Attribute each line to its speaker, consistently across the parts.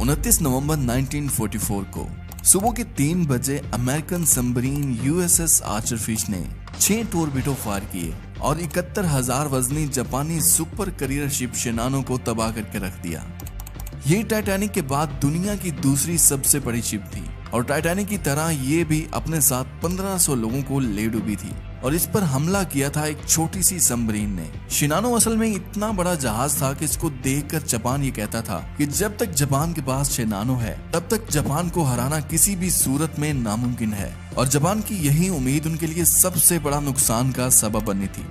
Speaker 1: 29 नवंबर 1944 को सुबह के 3 बजे American submarine USS Archer fish ने 6 टोरपीडो फायर किए और 71,000 वजनी जापानी सुपर करियर शिप शिनानो को तबाह करके रख दिया। ये टाइटैनिक के बाद दुनिया की दूसरी सबसे बड़ी शिप थी और टाइटैनिक की तरह ये भी अपने साथ 1500 लोगों को ले डूबी थी और इस पर हमला किया था एक छोटी सी सबमरीन ने। शिनानो असल में इतना बड़ा जहाज था कि इसको देखकर जापान ये कहता था कि जब तक जापान के पास शिनानो है तब तक जापान को हराना किसी भी सूरत में नामुमकिन है और जापान की यही उम्मीद उनके लिए सबसे बड़ा नुकसान का सबब बनी थी।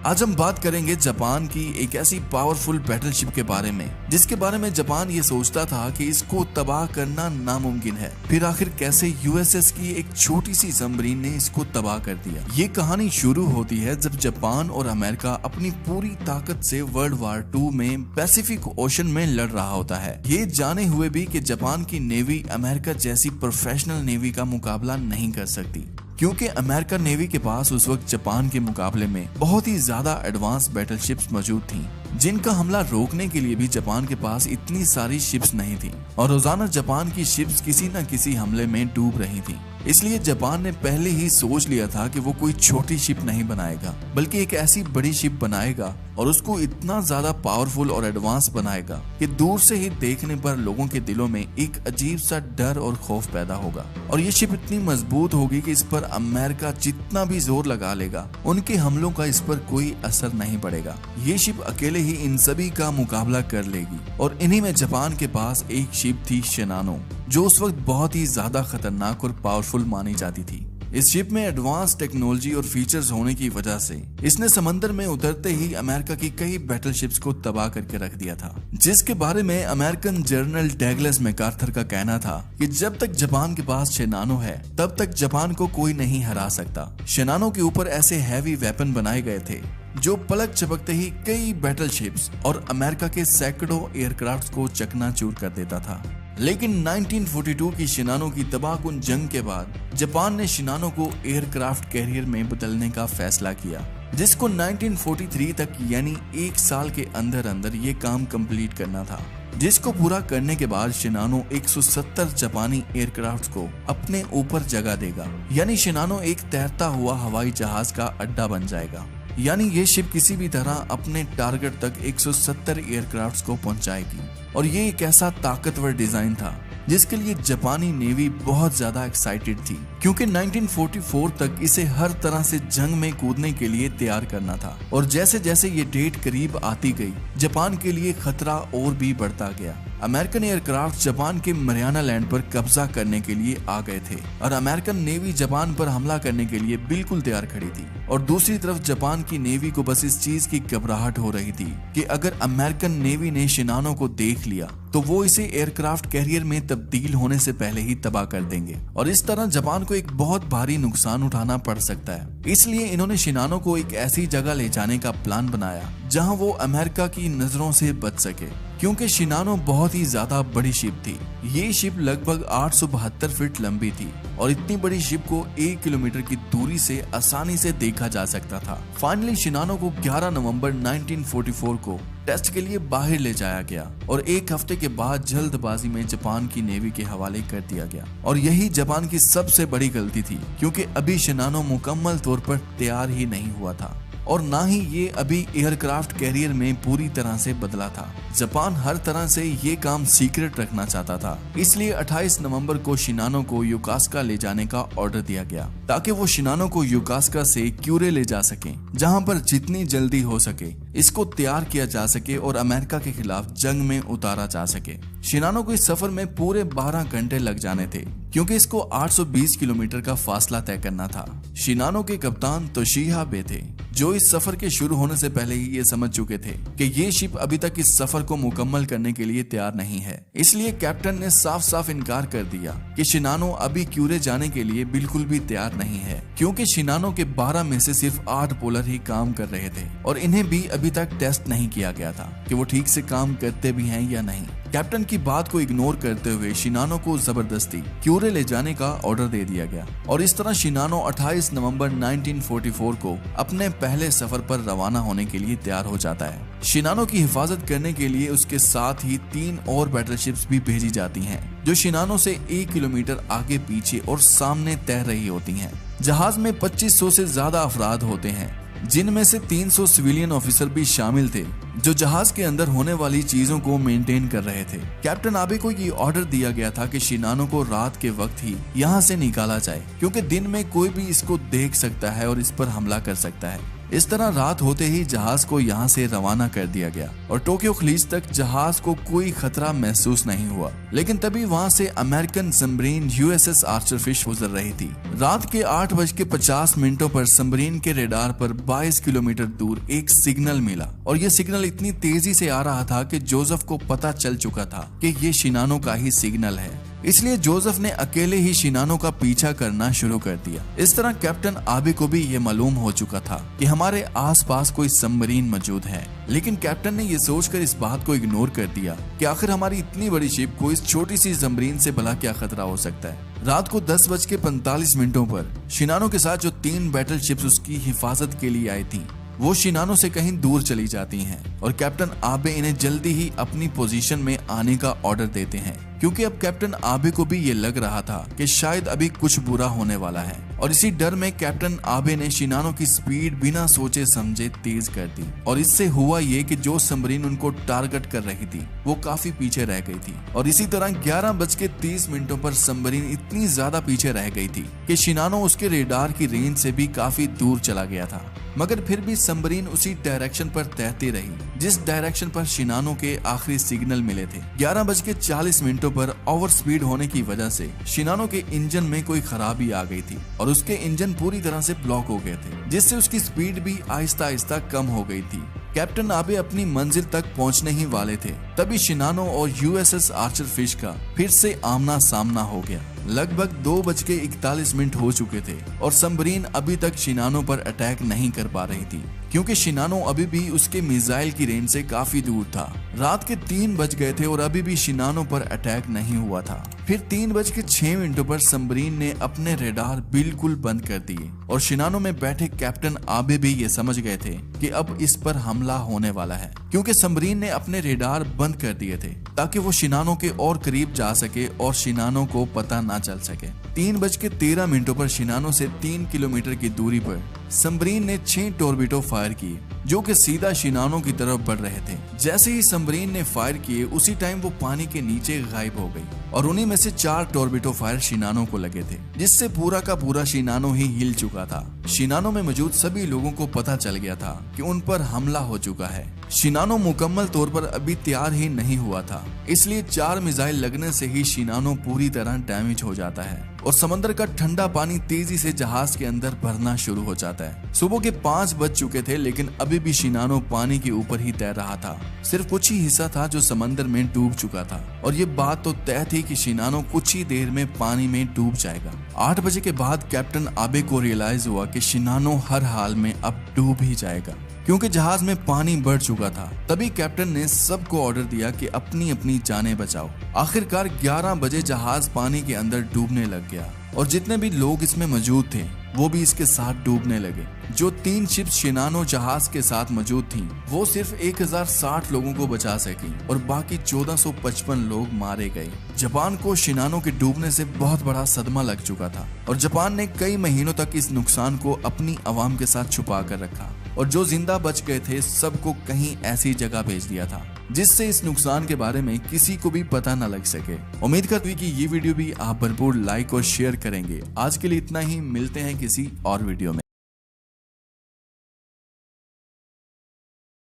Speaker 1: आज हम बात करेंगे जापान की एक ऐसी पावरफुल बैटलशिप के बारे में जिसके बारे में जापान ये सोचता था कि इसको तबाह करना नामुमकिन है। फिर आखिर कैसे यूएसएस की एक छोटी सी सबमरीन ने इसको तबाह कर दिया। ये कहानी शुरू होती है जब जापान और अमेरिका अपनी पूरी ताकत से वर्ल्ड वार 2 में पैसिफिक ओशन में लड़ रहा होता है, ये जाने हुए भी कि जापान की नेवी अमेरिका जैसी प्रोफेशनल नेवी का मुकाबला नहीं कर सकती, क्योंकि अमेरिकन नेवी के पास उस वक्त जापान के मुकाबले में बहुत ही ज्यादा एडवांस बैटलशिप्स मौजूद थीं, जिनका हमला रोकने के लिए भी जापान के पास इतनी सारी शिप्स नहीं थी और रोजाना जापान की शिप्स किसी न किसी हमले में डूब रही थी। इसलिए जापान ने पहले ही सोच लिया था कि वो कोई छोटी शिप नहीं बनाएगा बल्कि एक ऐसी बड़ी शिप बनाएगा और उसको इतना ज्यादा पावरफुल और एडवांस बनाएगा कि दूर से ही देखने पर लोगों के दिलों में एक अजीब सा डर और खौफ पैदा होगा और ये शिप इतनी मजबूत होगी कि इस पर अमेरिका जितना भी जोर लगा लेगा उनके हमलों का इस पर कोई असर नहीं पड़ेगा। ये शिप अकेले ही इन सभी का मुकाबला कर लेगी और इन्हीं में जापान के पास एक शिप थी शिनानो, जो उस वक्त बहुत ही ज्यादा खतरनाक और पावरफुल मानी जाती थी। इस शिप में एडवांस टेक्नोलॉजी और फीचर्स होने की वजह से इसने समंदर में उतरते ही अमेरिका की कई बैटलशिप्स को तबाह करके रख दिया था, जिसके बारे में अमेरिकन जनरल डगलस मैकार्थर का कहना था कि जब तक जापान के पास शिनानो है तब तक जापान को कोई नहीं हरा सकता। शिनानो के ऊपर ऐसे हैवी वेपन बनाए गए थे जो पलक झपकते ही कई बैटलशिप्स और अमेरिका के सैकड़ों एयरक्राफ्ट को चकनाचूर कर देता था। लेकिन 1942 की शिनानो की तबाहकुन जंग के बाद जापान ने शिनानो को एयरक्राफ्ट कैरियर में बदलने का फैसला किया, जिसको 1943 तक यानी 1 साल के अंदर अंदर ये काम कंप्लीट करना था, जिसको पूरा करने के बाद शिनानो 170 जापानी एयरक्राफ्ट को अपने ऊपर जगह देगा, यानी शिनानो एक तैरता हुआ हवाई जहाज का अड्डा बन जाएगा। यानी ये शिप किसी भी तरह अपने टारगेट तक 170 एयरक्राफ्ट को पहुंचाएगी और ये एक ऐसा ताकतवर डिजाइन था जिसके लिए जापानी नेवी बहुत ज्यादा एक्साइटेड थी, क्योंकि 1944 तक इसे हर तरह से जंग में कूदने के लिए तैयार करना था और जैसे जैसे ये डेट करीब आती गई जापान के लिए खतरा और भी बढ़ता गया। अमेरिकन एयरक्राफ्ट जापान के मरियाना लैंड पर कब्जा करने के लिए आ गए थे और अमेरिकन नेवी जापान पर हमला करने के लिए बिल्कुल तैयार खड़ी थी और दूसरी तरफ जापान की नेवी को बस इस चीज की घबराहट हो रही थी कि अगर अमेरिकन नेवी ने शिनानो को देख लिया तो वो इसे एयरक्राफ्ट कैरियर में तब्दील होने से पहले ही तबाह कर देंगे और इस तरह जापान को एक बहुत भारी नुकसान उठाना पड़ सकता है। इसलिए इन्होंने शिनानो को एक ऐसी जगह ले जाने का प्लान बनाया जहां वो अमेरिका की नजरों से बच सके, क्योंकि शिनानो बहुत ही ज्यादा बड़ी शिप थी। ये शिप लगभग 872 फीट लंबी थी और इतनी बड़ी शिप को 1 किलोमीटर की दूरी से आसानी से देखा जा सकता था। फाइनली शिनानो को 11 नवंबर 1944 को टेस्ट के लिए बाहर ले जाया गया और 1 हफ्ते के बाद जल्दबाजी में जापान की नेवी के हवाले कर दिया गया और यही जापान की सबसे बड़ी गलती थी, क्योंकि अभी शिनानो मुकम्मल तौर पर तैयार ही नहीं हुआ था और ना ही ये अभी एयरक्राफ्ट कैरियर में पूरी तरह से बदला था। जापान हर तरह से ये काम सीक्रेट रखना चाहता था, इसलिए 28 नवंबर को शिनानो को योकोहामा ले जाने का ऑर्डर दिया गया ताकि वो शिनानो को योकोहामा से क्यूरे ले जा सके, जहां पर जितनी जल्दी हो सके इसको तैयार किया जा सके और अमेरिका के खिलाफ जंग में उतारा जा सके। शिनानो को इस सफर में पूरे 12 घंटे लग जाने थे, क्योंकि इसको 820 किलोमीटर का फासला तय करना था। शिनानो के कप्तान तोशिहा बे थे, जो इस सफर के शुरू होने से पहले ही ये समझ चुके थे कि ये शिप अभी तक इस सफर को मुकम्मल करने के लिए तैयार नहीं है। इसलिए कैप्टन ने साफ साफ इनकार कर दिया कि शिनानो अभी क्यूरे जाने के लिए बिल्कुल भी तैयार नहीं है, क्योंकि शिनानो के 12 में से सिर्फ 8 पोलर ही काम कर रहे थे और इन्हें भी अभी तक टेस्ट नहीं किया गया था कि वो ठीक से काम करते भी हैं या नहीं। कैप्टन की बात को इग्नोर करते हुए शिनानो को जबरदस्ती क्यूरे ले जाने का ऑर्डर दे दिया गया और इस तरह शिनानो 28 नवंबर 1944 को अपने पहले सफर पर रवाना होने के लिए तैयार हो जाता है। शिनानो की हिफाजत करने के लिए उसके साथ ही 3 और बैटलशिप्स भी भेजी जाती हैं, जो शिनानो से 1 किलोमीटर आगे पीछे और सामने तैर रही होती हैं। जहाज में 2500 से ज्यादा अफराद होते हैं, जिनमें से 300 सिविलियन ऑफिसर भी शामिल थे, जो जहाज के अंदर होने वाली चीजों को मेंटेन कर रहे थे। कैप्टन आबे को ये ऑर्डर दिया गया था कि शिनानो को रात के वक्त ही यहाँ से निकाला जाए, क्योंकि दिन में कोई भी इसको देख सकता है और इस पर हमला कर सकता है। इस तरह रात होते ही जहाज को यहाँ से रवाना कर दिया गया और टोक्यो खलीज तक जहाज को कोई खतरा महसूस नहीं हुआ। लेकिन तभी वहाँ से American submarine USS Archer fish गुजर रही थी। रात के 8:50 पर सबमरीन के रेडार पर 22 किलोमीटर दूर एक सिग्नल मिला और ये सिग्नल इतनी तेजी से आ रहा था कि जोसेफ को पता चल चुका था कि ये शिनानो का ही सिग्नल है। इसलिए जोसेफ ने अकेले ही शिनानो का पीछा करना शुरू कर दिया। इस तरह कैप्टन आबे को भी ये मालूम हो चुका था कि हमारे आसपास कोई सबमरीन मौजूद है, लेकिन कैप्टन ने ये सोचकर इस बात को इग्नोर कर दिया कि आखिर हमारी इतनी बड़ी शिप को इस छोटी सी सबमरीन से भला क्या खतरा हो सकता है। रात को 10:45 पर शिनानो के साथ जो 3 बैटल शिप्स उसकी हिफाजत के लिए आई थी, वो शिनानो से कहीं दूर चली जाती हैं और कैप्टन आबे इन्हें जल्दी ही अपनी पोजीशन में आने का ऑर्डर देते हैं, क्योंकि अब कैप्टन आबे को भी ये लग रहा था कि शायद अभी कुछ बुरा होने वाला है। और इसी डर में कैप्टन आबे ने शिनानो की स्पीड बिना सोचे समझे तेज कर दी और इससे हुआ ये कि जो सबमरीन उनको टारगेट कर रही थी वो काफी पीछे रह गई थी। और इसी तरह 11:30 पर सबमरीन इतनी ज्यादा पीछे रह गई थी कि शिनानो उसके रेडार की रेंज से भी काफी दूर चला गया था, मगर फिर भी सबमरीन उसी डायरेक्शन पर तैरती रही जिस डायरेक्शन पर शिनानो के आखिरी सिग्नल मिले थे। 11:40 पर ओवर स्पीड होने की वजह से शिनानो के इंजन में कोई खराबी आ गई थी और उसके इंजन पूरी तरह से ब्लॉक हो गए थे, जिससे उसकी स्पीड भी आहिस्ता आहिस्ता कम हो गई थी। कैप्टन आबे अपनी मंजिल तक पहुंचने ही वाले थे, तभी शिनानो और यूएसएस आर्चर फिश का फिर से आमना सामना हो गया। लगभग 2:41 हो चुके थे और सबमरीन अभी तक शिनानो पर अटैक नहीं कर पा रही थी, क्योंकि शिनानो अभी भी उसके मिसाइल की रेंज से काफी दूर था। रात के 3 बज गए थे और अभी भी शिनानो पर अटैक नहीं हुआ था। फिर 3:06 पर सबमरीन ने अपने रेडार बिल्कुल बंद कर दिए और शिनानो में बैठे कैप्टन आबे भी ये समझ गए थे कि अब इस पर हमला होने वाला है, क्योंकि सबमरीन ने अपने रेडार बंद कर दिए थे ताकि वो शिनानो के और करीब जा सके और शिनानो को पता ना चल सके। 3:13 पर शिनानो से 3 किलोमीटर की दूरी पर सबमरीन ने 6 टॉर्बिडो फायर किए, जो कि सीधा शिनानो की तरफ बढ़ रहे थे। जैसे ही सबमरीन ने फायर किए उसी टाइम वो पानी के नीचे गायब हो गई और उन्हीं में से 4 टॉर्बिडो फायर शिनानो को लगे थे, जिससे पूरा का पूरा शिनानो ही हिल चुका था। शिनानो में मौजूद सभी लोगों को पता चल गया था कि उन पर हमला हो चुका है। शिनानो मुकम्मल तौर पर अभी तैयार ही नहीं हुआ था, इसलिए 4 मिसाइल लगने से ही शिनानो पूरी तरह डैमेज हो जाता है और समंदर का ठंडा पानी तेजी से जहाज के अंदर भरना शुरू हो जाता है। सुबह के 5 बज चुके थे, लेकिन अभी भी शिनानो पानी के ऊपर ही तैर रहा था। सिर्फ कुछ ही हिस्सा था जो समंदर में डूब चुका था और ये बात तो तय थी कि शिनानो कुछ ही देर में पानी में डूब जाएगा। 8 बजे के बाद कैप्टन आबे को रियलाइज हुआ कि शिनानो हर हाल में अब डूब ही जाएगा, क्योंकि जहाज में पानी बढ़ चुका था। तभी कैप्टन ने सबको ऑर्डर दिया कि अपनी अपनी जानें बचाओ। आखिरकार 11 बजे जहाज पानी के अंदर डूबने लग गया और जितने भी लोग इसमें मौजूद थे वो भी इसके साथ डूबने लगे। जो 3 शिप्स शिनानो जहाज के साथ मौजूद थीं, वो सिर्फ 1060 लोगों को बचा सकी और बाकी 1455 लोग मारे गए। जापान को शिनानो के डूबने से बहुत बड़ा सदमा लग चुका था और जापान ने कई महीनों तक इस नुकसान को अपनी आवाम के साथ छुपा कर रखा और जो जिंदा बच गए थे सबको कहीं ऐसी जगह भेज दिया था जिससे इस नुकसान के बारे में किसी को भी पता न लग सके। उम्मीद करती हूँ कि ये वीडियो भी आप भरपूर लाइक और शेयर करेंगे। आज के लिए इतना ही, मिलते हैं किसी और वीडियो में।